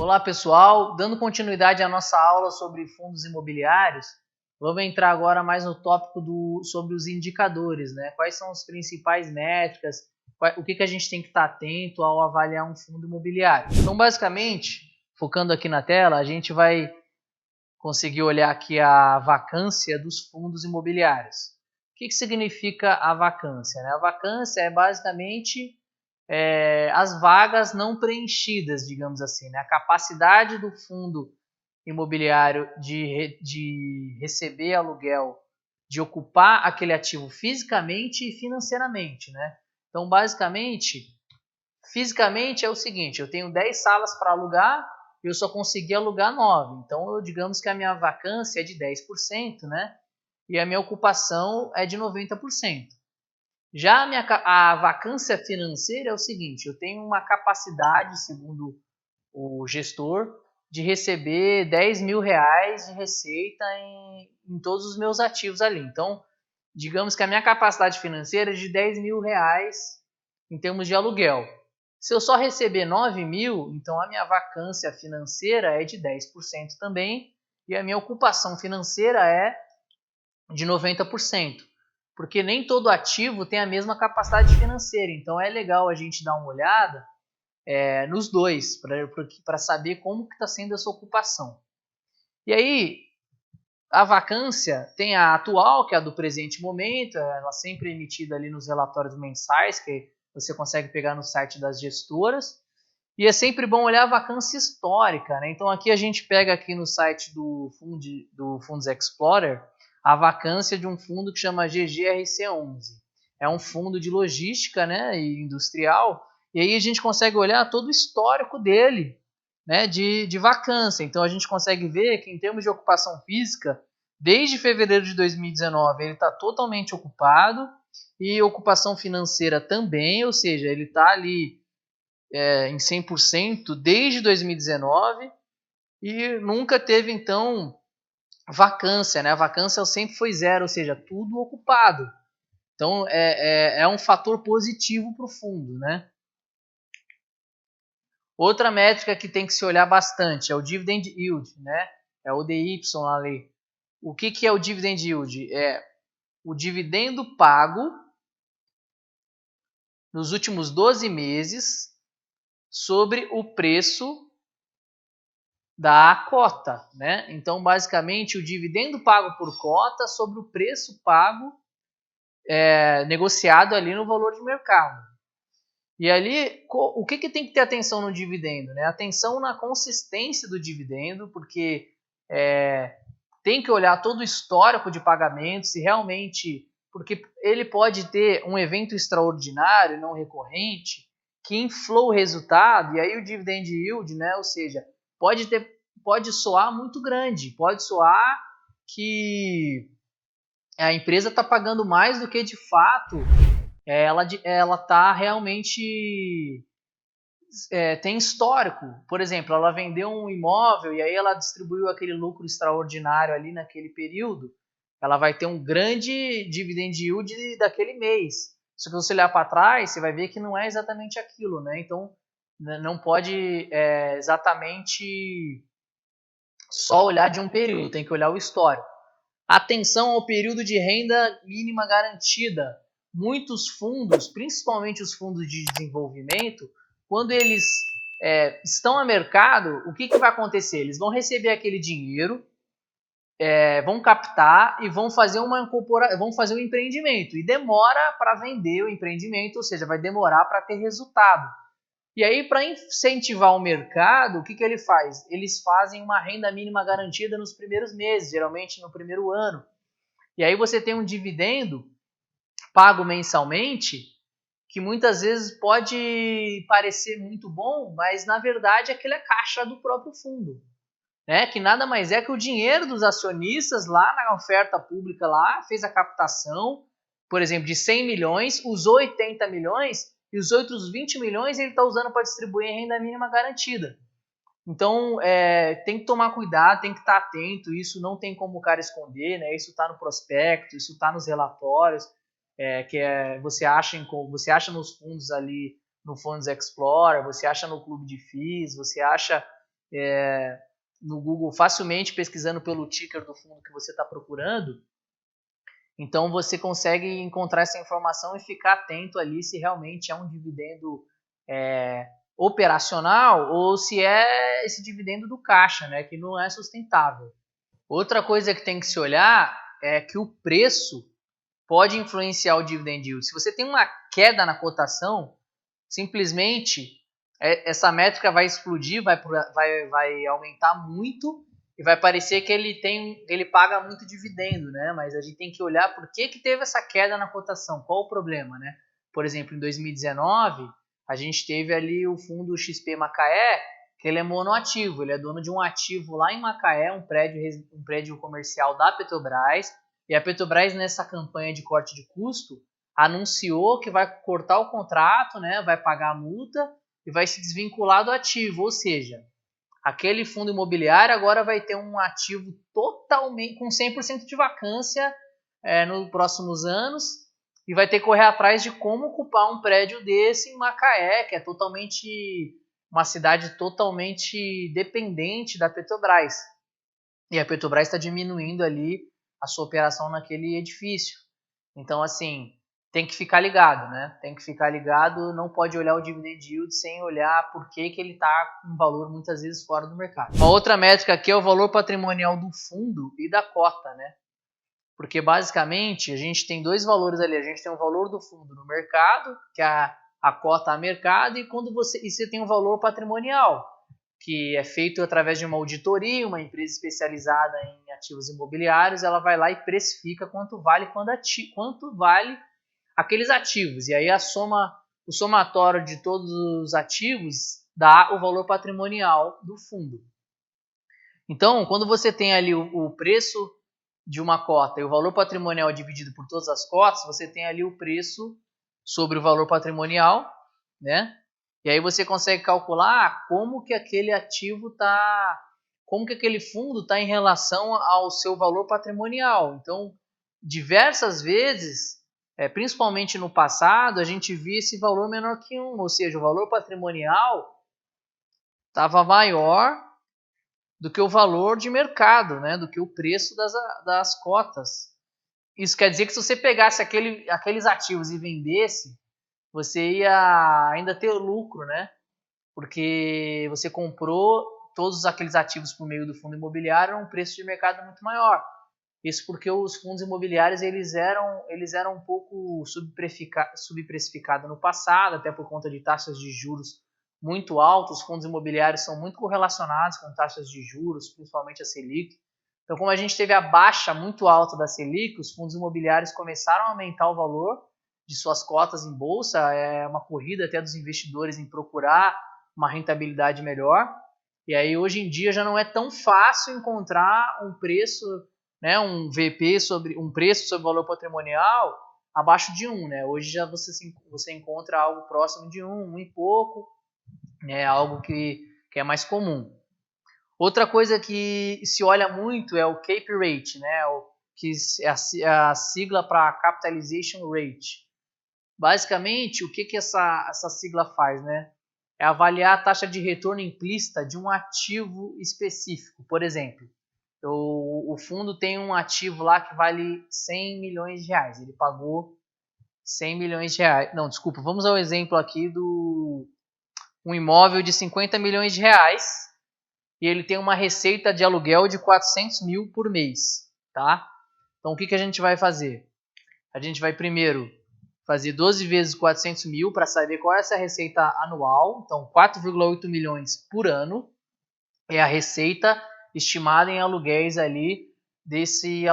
Olá pessoal, dando continuidade à nossa aula sobre fundos imobiliários, vamos entrar agora mais no tópico sobre os indicadores, né? Quais são as principais métricas, o que a gente tem que estar atento ao avaliar um fundo imobiliário. Então basicamente, focando aqui na tela, a gente vai conseguir olhar aqui a vacância dos fundos imobiliários. O que significa a vacância, né? A vacância é basicamente as vagas não preenchidas, digamos assim, né? A capacidade do fundo imobiliário de receber aluguel, de ocupar aquele ativo fisicamente e financeiramente, né? Então, basicamente, fisicamente é o seguinte, eu tenho 10 salas para alugar e eu só consegui alugar 9. Então, digamos que a minha vacância é de 10%, né? E a minha ocupação é de 90%. Já a vacância financeira é o seguinte, eu tenho uma capacidade, segundo o gestor, de receber 10 mil reais de receita em todos os meus ativos ali. Então, digamos que a minha capacidade financeira é de 10 mil reais em termos de aluguel. Se eu só receber 9 mil, então a minha vacância financeira é de 10% também e a minha ocupação financeira é de 90%. Porque nem todo ativo tem a mesma capacidade financeira. Então é legal a gente dar uma olhada nos dois, para saber como que está sendo essa ocupação. E aí, a vacância tem a atual, que é a do presente momento, ela sempre é emitida ali nos relatórios mensais, que você consegue pegar no site das gestoras. E é sempre bom olhar a vacância histórica, né? Então aqui a gente pega aqui no site do Funds Explorer, a vacância de um fundo que chama GGRC11. É um fundo de logística, né, e industrial, e aí a gente consegue olhar todo o histórico dele, né, de vacância. Então a gente consegue ver que em termos de ocupação física, desde fevereiro de 2019 ele está totalmente ocupado, e ocupação financeira também, ou seja, ele está ali em 100% desde 2019 e nunca teve então vacância, né? A vacância sempre foi zero, ou seja, tudo ocupado. Então é um fator positivo para o fundo, né? Outra métrica que tem que se olhar bastante é o dividend yield, né? É o DY ali. O que é o dividend yield? É o dividendo pago nos últimos 12 meses sobre o preço da cota, né? Então, basicamente, o dividendo pago por cota sobre o preço pago negociado ali no valor de mercado. E ali, o que tem que ter atenção no dividendo, né? Atenção na consistência do dividendo, porque tem que olhar todo o histórico de pagamento, se realmente, porque ele pode ter um evento extraordinário, não recorrente, que inflou o resultado, e aí o dividend yield, né? Ou seja, pode soar muito grande, pode soar que a empresa está pagando mais do que de fato ela está realmente tem histórico. Por exemplo, ela vendeu um imóvel e aí ela distribuiu aquele lucro extraordinário ali naquele período, ela vai ter um grande dividend yield daquele mês. Se você olhar para trás, você vai ver que não é exatamente aquilo, né? Então, não pode exatamente só olhar de um período, tem que olhar o histórico. Atenção ao período de renda mínima garantida. Muitos fundos, principalmente os fundos de desenvolvimento, quando eles estão a mercado, o que vai acontecer? Eles vão receber aquele dinheiro, vão captar e vão fazer um empreendimento. E demora para vender o empreendimento, ou seja, vai demorar para ter resultado. E aí, para incentivar o mercado, o que ele faz? Eles fazem uma renda mínima garantida nos primeiros meses, geralmente no primeiro ano. E aí você tem um dividendo pago mensalmente, que muitas vezes pode parecer muito bom, mas na verdade aquilo é caixa do próprio fundo, né? Que nada mais é que o dinheiro dos acionistas lá na oferta pública lá, fez a captação, por exemplo, de 100 milhões, usou 80 milhões, e os outros 20 milhões ele está usando para distribuir em renda mínima garantida. Então, tem que tomar cuidado, tem que estar atento, isso não tem como o cara esconder, né? Isso está no prospecto, isso está nos relatórios, você acha nos fundos ali, no Funds Explorer, você acha no Clube de FIIs, você acha no Google facilmente pesquisando pelo ticker do fundo que você está procurando. Então você consegue encontrar essa informação e ficar atento ali se realmente é um dividendo operacional ou se é esse dividendo do caixa, né, que não é sustentável. Outra coisa que tem que se olhar é que o preço pode influenciar o dividend yield. Se você tem uma queda na cotação, simplesmente essa métrica vai explodir, vai aumentar muito e vai parecer que ele paga muito dividendo, né? Mas a gente tem que olhar por que teve essa queda na cotação, qual o problema, né? Por exemplo, em 2019, a gente teve ali o fundo XP Macaé, que ele é monoativo, ele é dono de um ativo lá em Macaé, um prédio comercial da Petrobras, e a Petrobras, nessa campanha de corte de custo, anunciou que vai cortar o contrato, né, vai pagar a multa e vai se desvincular do ativo, ou seja, aquele fundo imobiliário agora vai ter um ativo totalmente com 100% de vacância nos próximos anos e vai ter que correr atrás de como ocupar um prédio desse em Macaé, que é uma cidade totalmente dependente da Petrobras. E a Petrobras está diminuindo ali a sua operação naquele edifício. Então, assim, tem que ficar ligado, né? Tem que ficar ligado, não pode olhar o dividend yield sem olhar por que ele está com um valor muitas vezes fora do mercado. Uma outra métrica aqui é o valor patrimonial do fundo e da cota, né? Porque basicamente a gente tem dois valores ali. A gente tem o valor do fundo no mercado, que é a cota a mercado, e você tem o valor patrimonial, que é feito através de uma auditoria, uma empresa especializada em ativos imobiliários, ela vai lá e precifica quanto vale aqueles ativos. E aí o somatório de todos os ativos dá o valor patrimonial do fundo. Então, quando você tem ali o preço de uma cota e o valor patrimonial dividido por todas as cotas, você tem ali o preço sobre o valor patrimonial, né? E aí você consegue calcular como que aquele ativo como que aquele fundo está em relação ao seu valor patrimonial. Então, diversas vezes, principalmente no passado, a gente via esse valor menor que 1, ou seja, o valor patrimonial estava maior do que o valor de mercado, né? Do que o preço das cotas. Isso quer dizer que se você pegasse aqueles ativos e vendesse, você ia ainda ter lucro, né? Porque você comprou todos aqueles ativos por meio do fundo imobiliário a um preço de mercado muito maior. Isso porque os fundos imobiliários eles eram um pouco subprecificados no passado, até por conta de taxas de juros muito altas. Os fundos imobiliários são muito correlacionados com taxas de juros, principalmente a Selic. Então, como a gente teve a baixa muito alta da Selic, os fundos imobiliários começaram a aumentar o valor de suas cotas em bolsa, é uma corrida até dos investidores em procurar uma rentabilidade melhor. E aí, hoje em dia, já não é tão fácil encontrar um preço, né, um VP sobre um preço sobre valor patrimonial abaixo de 1, né? Hoje já você encontra algo próximo de 1 e pouco, é algo que é mais comum. Outra coisa que se olha muito é o CAPE Rate, né? Que é a sigla para Capitalization Rate. Basicamente, o que essa sigla faz, né? É avaliar a taxa de retorno implícita de um ativo específico. Por exemplo, o fundo tem um ativo lá que vale 100 milhões de reais. Ele pagou 100 milhões de reais. Não, desculpa, vamos ao exemplo aqui um imóvel de 50 milhões de reais e ele tem uma receita de aluguel de 400 mil por mês, tá? Então, o que a gente vai fazer? A gente vai primeiro fazer 12 vezes 400 mil para saber qual é essa receita anual. Então, 4,8 milhões por ano é a receita estimada em aluguéis ali desse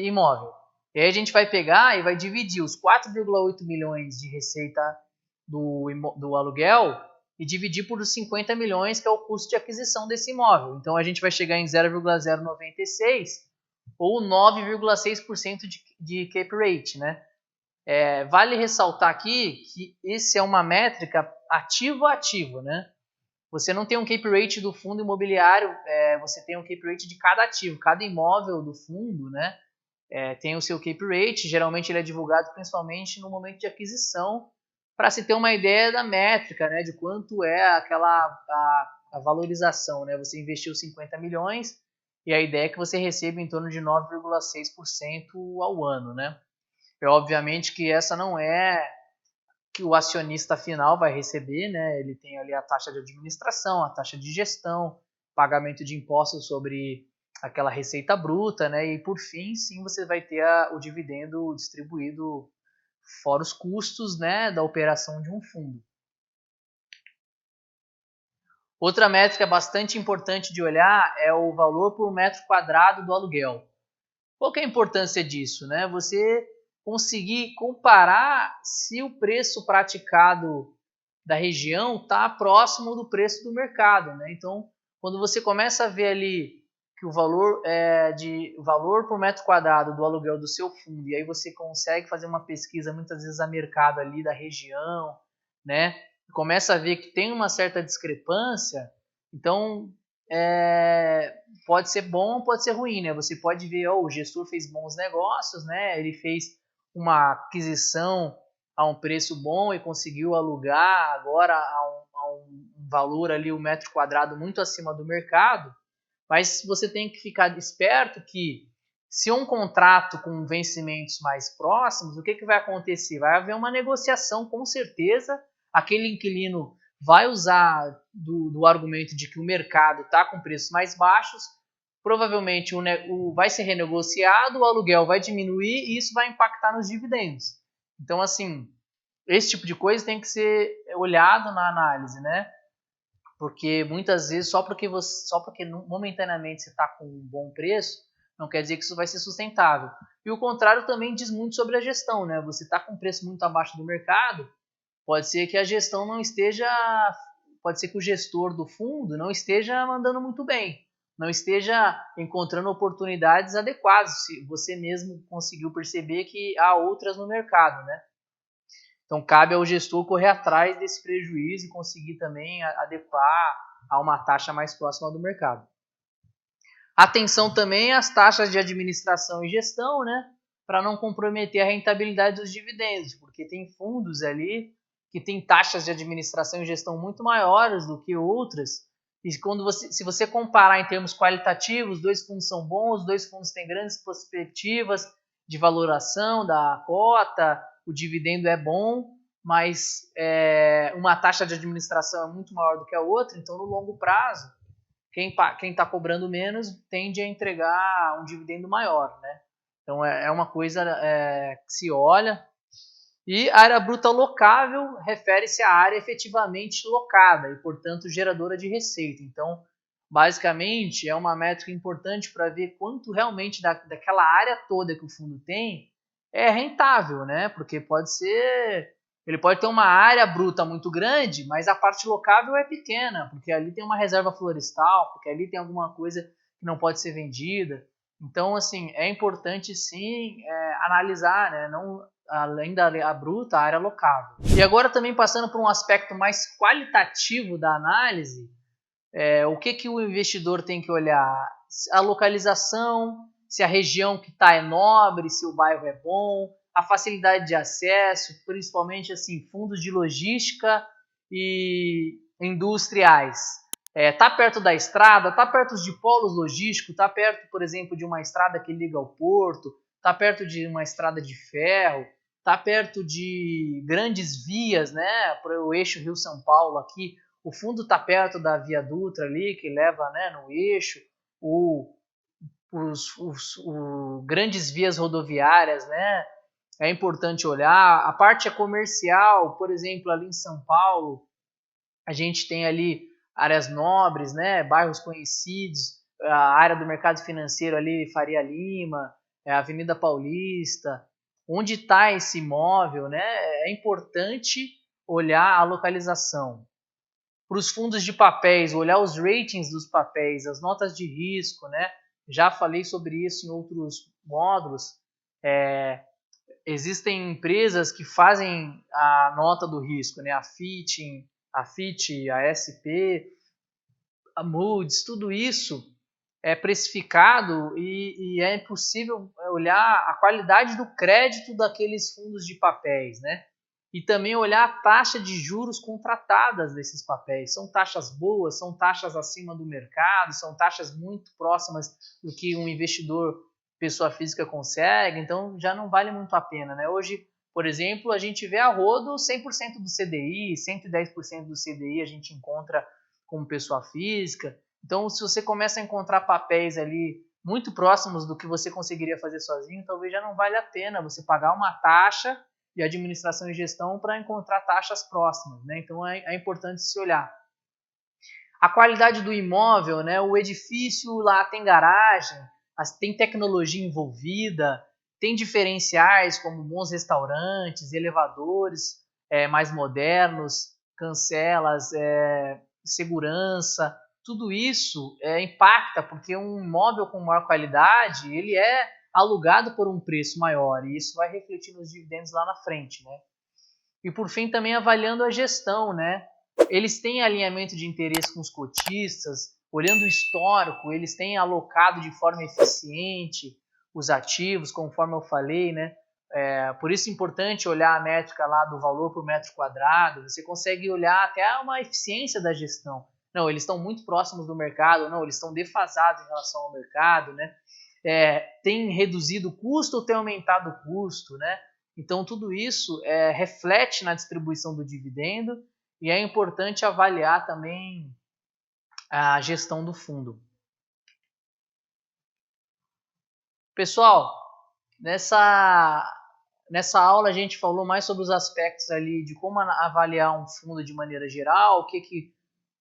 imóvel. E aí a gente vai pegar e vai dividir os 4,8 milhões de receita do aluguel e dividir por 50 milhões, que é o custo de aquisição desse imóvel. Então a gente vai chegar em 0,096 ou 9,6% de cap rate, né? Vale ressaltar aqui que esse é uma métrica ativo a ativo, né? você não tem um Cap Rate do fundo imobiliário, você tem um Cap Rate de cada ativo, cada imóvel do fundo, né? Tem o seu Cap Rate, geralmente ele é divulgado principalmente no momento de aquisição, para se ter uma ideia da métrica, né, de quanto é a valorização, né? Você investiu 50 milhões e a ideia é que você receba em torno de 9,6% ao ano, né? Obviamente que essa não é que o acionista final vai receber, né? Ele tem ali a taxa de administração, a taxa de gestão, pagamento de impostos sobre aquela receita bruta, né? E por fim, sim, você vai ter o dividendo distribuído fora os custos, né, da operação de um fundo. Outra métrica bastante importante de olhar é o valor por metro quadrado do aluguel. Qual que é a importância disso, né? Você conseguir comparar se o preço praticado da região está próximo do preço do mercado, né? Então, quando você começa a ver ali que o valor por metro quadrado do aluguel do seu fundo, e aí você consegue fazer uma pesquisa muitas vezes a mercado ali da região, né? Começa a ver que tem uma certa discrepância, então pode ser bom, pode ser ruim, né? Você pode ver, o gestor fez bons negócios, né? Ele fez uma aquisição a um preço bom e conseguiu alugar agora a um valor ali, um metro quadrado muito acima do mercado, mas você tem que ficar esperto que se um contrato com vencimentos mais próximos, o que vai acontecer? Vai haver uma negociação, com certeza, aquele inquilino vai usar do argumento de que o mercado está com preços mais baixos, provavelmente vai ser renegociado, o aluguel vai diminuir e isso vai impactar nos dividendos. Então, assim, esse tipo de coisa tem que ser olhado na análise, né? Porque muitas vezes só porque momentaneamente você está com um bom preço, não quer dizer que isso vai ser sustentável. E o contrário também diz muito sobre a gestão, né? Você está com um preço muito abaixo do mercado, pode ser que a gestão não esteja, pode ser que o gestor do fundo não esteja mandando muito bem, não esteja encontrando oportunidades adequadas, se você mesmo conseguiu perceber que há outras no mercado, né? Então, cabe ao gestor correr atrás desse prejuízo e conseguir também adequar a uma taxa mais próxima do mercado. Atenção também às taxas de administração e gestão, né? Para não comprometer a rentabilidade dos dividendos, porque tem fundos ali que têm taxas de administração e gestão muito maiores do que outras. E se você comparar em termos qualitativos, os dois fundos são bons, os dois fundos têm grandes perspectivas de valoração da cota, o dividendo é bom, mas uma taxa de administração é muito maior do que a outra, então no longo prazo, quem está cobrando menos tende a entregar um dividendo maior, né? Então é uma coisa que se olha. E área bruta locável refere-se à área efetivamente locada e, portanto, geradora de receita. Então, basicamente, é uma métrica importante para ver quanto realmente daquela área toda que o fundo tem é rentável, né? Porque ele pode ter uma área bruta muito grande, mas a parte locável é pequena, porque ali tem uma reserva florestal, porque ali tem alguma coisa que não pode ser vendida. Então, assim, é importante sim analisar, né? Não, além da área bruta, a área locável. E agora também passando por um aspecto mais qualitativo da análise, o que o investidor tem que olhar? A localização, se a região que está é nobre, se o bairro é bom, a facilidade de acesso, principalmente assim, fundos de logística e industriais. Tá perto da estrada, tá perto de polos logísticos, tá perto, por exemplo, de uma estrada que liga ao porto, tá perto de uma estrada de ferro, tá perto de grandes vias, né, para o eixo Rio-São Paulo aqui. O fundo está perto da Via Dutra ali, que leva, né, no eixo, grandes vias rodoviárias, né? É importante olhar. A parte comercial, por exemplo, ali em São Paulo, a gente tem ali áreas nobres, né? Bairros conhecidos, a área do mercado financeiro ali, Faria Lima, a Avenida Paulista. Onde está esse imóvel, né? É importante olhar a localização. Para os fundos de papéis, olhar os ratings dos papéis, as notas de risco, né? Já falei sobre isso em outros módulos. Existem empresas que fazem a nota do risco, né? A Fitch, a SP, a Moody's, tudo isso é precificado e é possível olhar a qualidade do crédito daqueles fundos de papéis, né? E também olhar a taxa de juros contratadas desses papéis. São taxas boas, são taxas acima do mercado, são taxas muito próximas do que um investidor pessoa física consegue, então já não vale muito a pena, né? Hoje, por exemplo, a gente vê a rodo 100% do CDI, 110% do CDI a gente encontra como pessoa física. Então, se você começa a encontrar papéis ali muito próximos do que você conseguiria fazer sozinho, talvez já não vale a pena você pagar uma taxa de administração e gestão para encontrar taxas próximas, né? Então é importante se olhar. A qualidade do imóvel, né? O edifício lá tem garagem, tem tecnologia envolvida, tem diferenciais como bons restaurantes, elevadores mais modernos, cancelas, segurança, tudo isso impacta, porque um imóvel com maior qualidade, ele é alugado por um preço maior, e isso vai refletir nos dividendos lá na frente, né? E por fim, também avaliando a gestão, né? Eles têm alinhamento de interesse com os cotistas, olhando o histórico, eles têm alocado de forma eficiente os ativos, conforme eu falei, né? Por isso é importante olhar a métrica lá do valor por metro quadrado, você consegue olhar até uma eficiência da gestão. Não, eles estão muito próximos do mercado, não, eles estão defasados em relação ao mercado, né? Tem reduzido o custo ou tem aumentado o custo, né? Então, tudo isso reflete na distribuição do dividendo e é importante avaliar também a gestão do fundo. Pessoal, nessa aula a gente falou mais sobre os aspectos ali de como avaliar um fundo de maneira geral,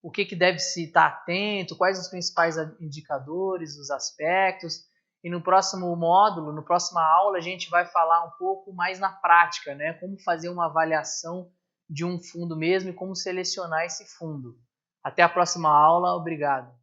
o que deve se estar atento, quais os principais indicadores, os aspectos. E no próximo módulo, na próxima aula, a gente vai falar um pouco mais na prática, né? Como fazer uma avaliação de um fundo mesmo e como selecionar esse fundo. Até a próxima aula, obrigado.